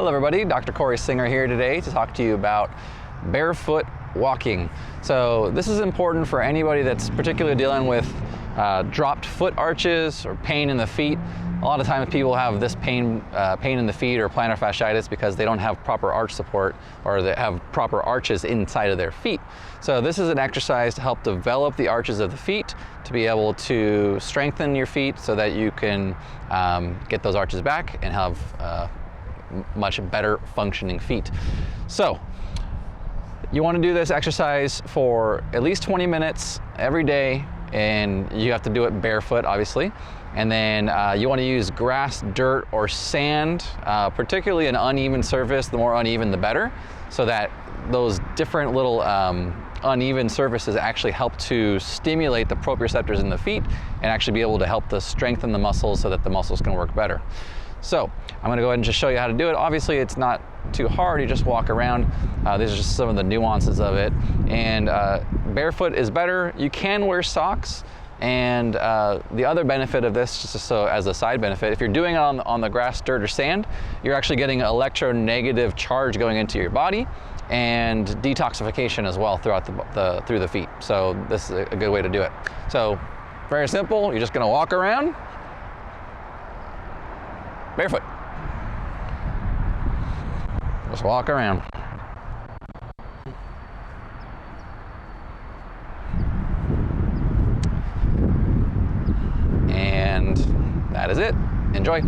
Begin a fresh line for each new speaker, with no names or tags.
Hello everybody, Dr. Corey Singer here today to talk to you about barefoot walking. So this is important for anybody that's particularly dealing with dropped foot arches or pain in the feet. A lot of times people have this pain in the feet or plantar fasciitis because they don't have proper arch support or they have proper arches inside of their feet. So this is an exercise to help develop the arches of the feet, to be able to strengthen your feet so that you can get those arches back and have much better functioning feet. So you want to do this exercise for at least 20 minutes every day, and you have to do it barefoot, obviously. And then you want to use grass, dirt, or sand, particularly an uneven surface. The more uneven, the better, so that those different little uneven surfaces actually help to stimulate the proprioceptors in the feet and actually be able to help to strengthen the muscles so that the muscles can work better. So I'm going to go ahead and just show you how to do it. Obviously, it's not too hard. You just walk around. These are just some of the nuances of it. And barefoot is better. You can wear socks. And the other benefit of this, just so as a side benefit, if you're doing it on the grass, dirt, or sand, you're actually getting electronegative charge going into your body and detoxification as well throughout through the feet. So this is a good way to do it. So very simple. You're just going to walk around barefoot. Just walk around. And that is it. Enjoy.